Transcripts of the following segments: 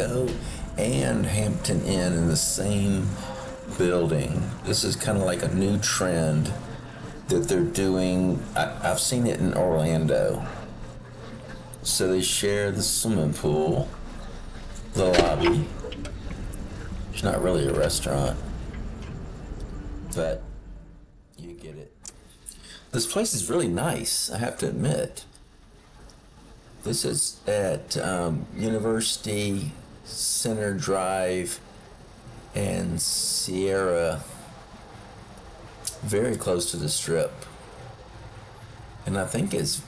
Go and Hampton Inn in the same building. This is kind of like a new trend that they're doing. I've seen it in Orlando. So they share the swimming pool, the lobby. It's not really a restaurant, but you get it. This place is really nice, I have to admit. This is at University Center Drive and Sierra, very close to the Strip. And I think it's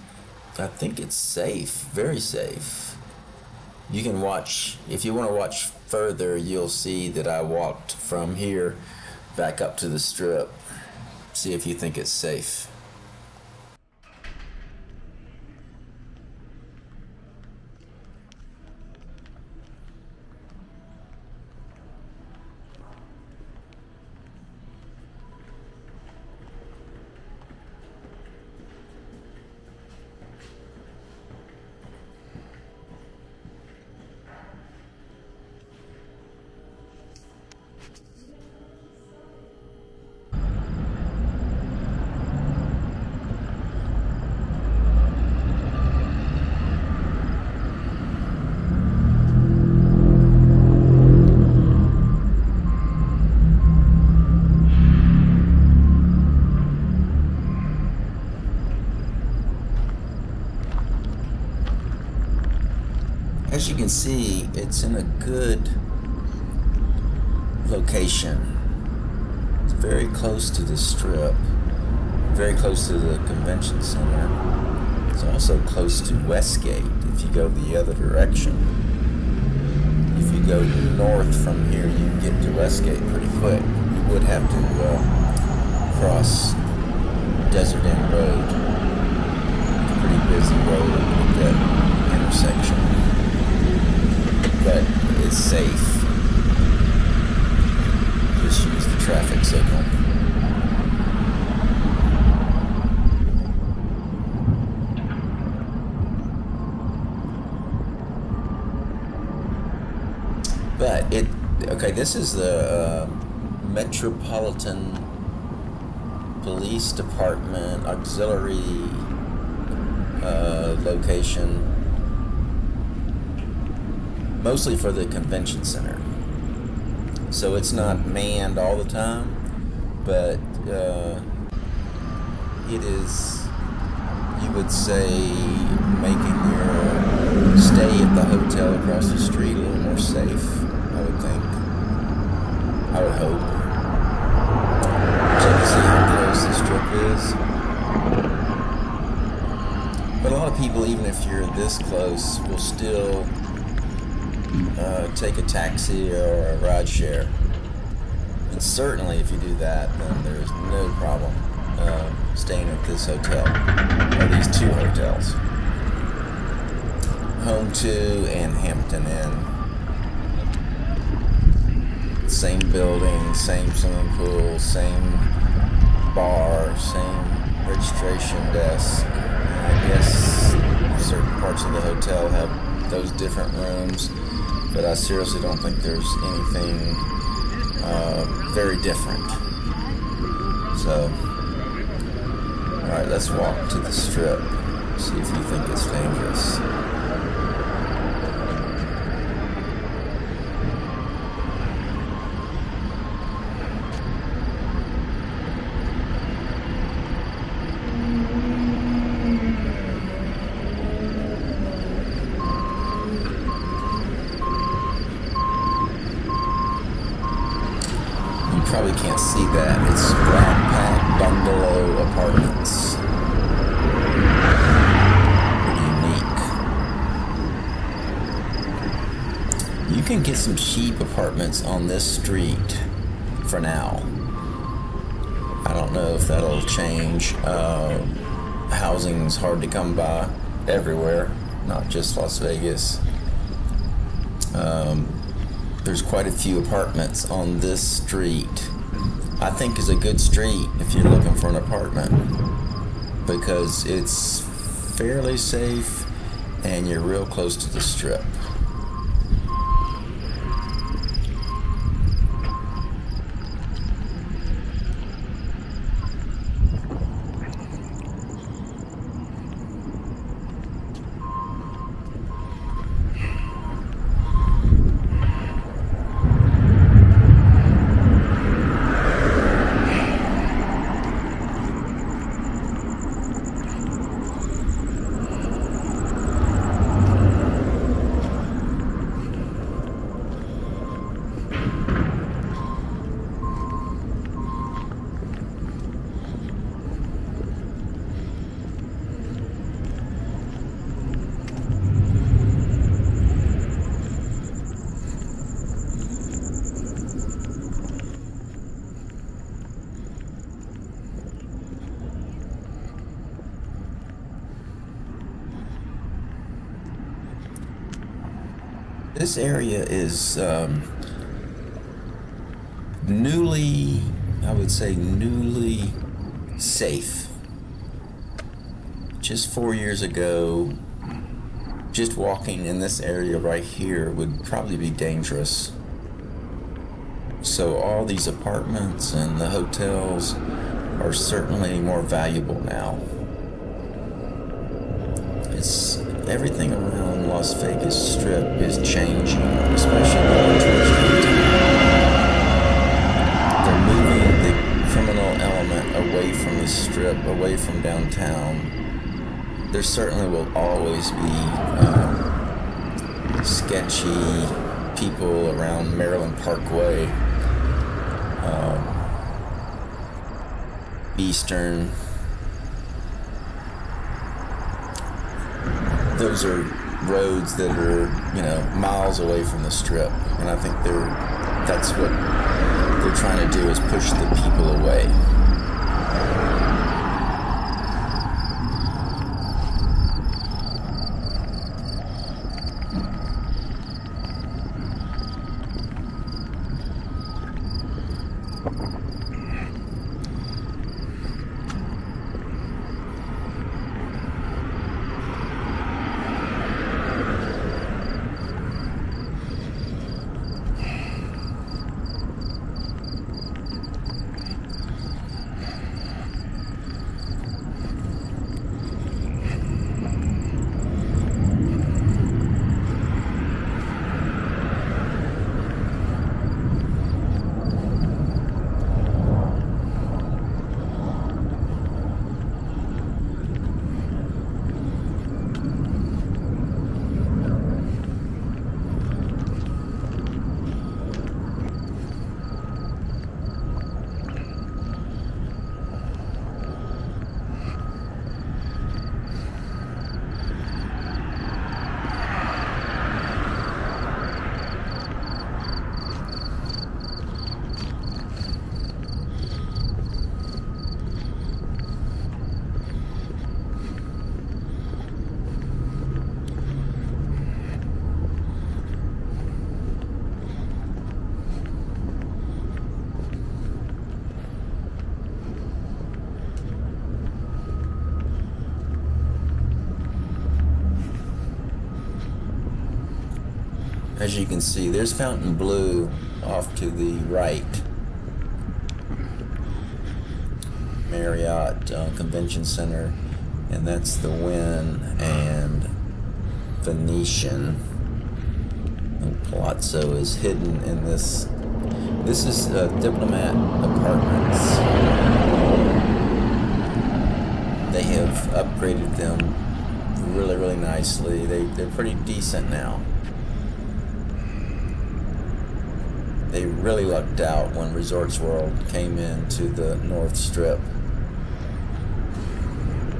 safe, very safe. You can watch, if you want to watch further, you'll see that I walked from here back up to the Strip. See if you think it's safe. As you can see, it's in a good location. It's very close to the Strip, very close to the convention center. It's also close to Westgate if you go the other direction. If you go north from here, you can get to Westgate pretty quick. You would have to cross Desert Inn Road. It's a pretty busy road at that intersection. But it's safe. Just use the traffic signal. But okay, this is the Metropolitan Police Department auxiliary location. Mostly for the convention center. So it's not manned all the time, but it is, you would say, making your stay at the hotel across the street a little more safe, I would think. I would hope. Check to see how close the Strip is. But a lot of people, even if you're this close, will still take a taxi or a ride share. And certainly if you do that, then there's no problem staying at this hotel, or these two hotels. Home2 and Hampton Inn. Same building, same swimming pool, same bar, same registration desk. And I guess certain parts of the hotel have those different rooms, but I seriously don't think there's anything very different. So, alright, let's walk to the Strip, see if you think it's dangerous. Probably can't see that. It's flat pack bungalow apartments. Pretty unique. You can get some cheap apartments on this street for now. I don't know if that'll change. Housing's hard to come by everywhere, not just Las Vegas. There's quite a few apartments on this street. I think is a good street if you're looking for an apartment, because it's fairly safe and you're real close to the Strip. This area is newly, I would say newly safe. Just 4 years ago, just walking in this area right here would probably be dangerous. So all these apartments and the hotels are certainly more valuable now. Everything around Las Vegas Strip is changing, especially going towards downtown. They're moving the criminal element away from the Strip, away from downtown. There certainly will always be sketchy people around Maryland Parkway, Eastern. Those are roads that are, miles away from the Strip, and I think that's what they're trying to do, is push the people away. As you can see, there's Fontainebleau off to the right. Marriott Convention Center, and that's the Wynn and Venetian. And Palazzo is hidden in this. This is Diplomat Apartments. They have upgraded them really, really nicely. They're pretty decent now. They really lucked out when Resorts World came into the North Strip.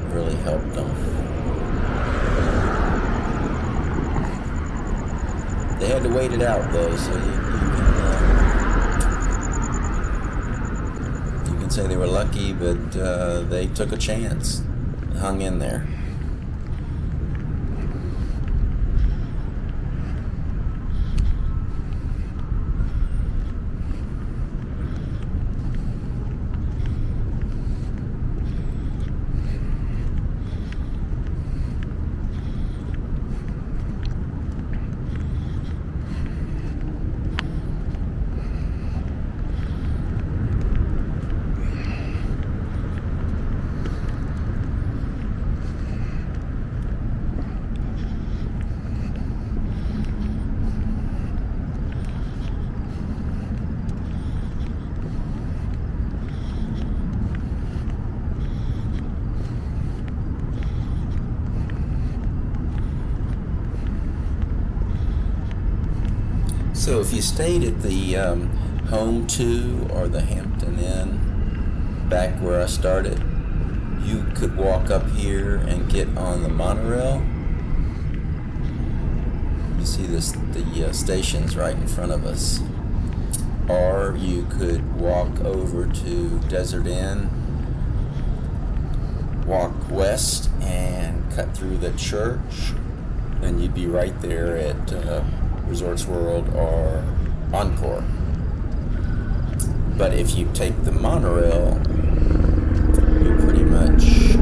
Really helped them. They had to wait it out though, so you can say they were lucky, but they took a chance, hung in there. So if you stayed at the Home2 or the Hampton Inn back where I started, you could walk up here and get on the monorail. You see the station's right in front of us. Or you could walk over to Desert Inn, walk west and cut through the church, and you'd be right there at Resorts World or Encore. But if you take the monorail, you're pretty much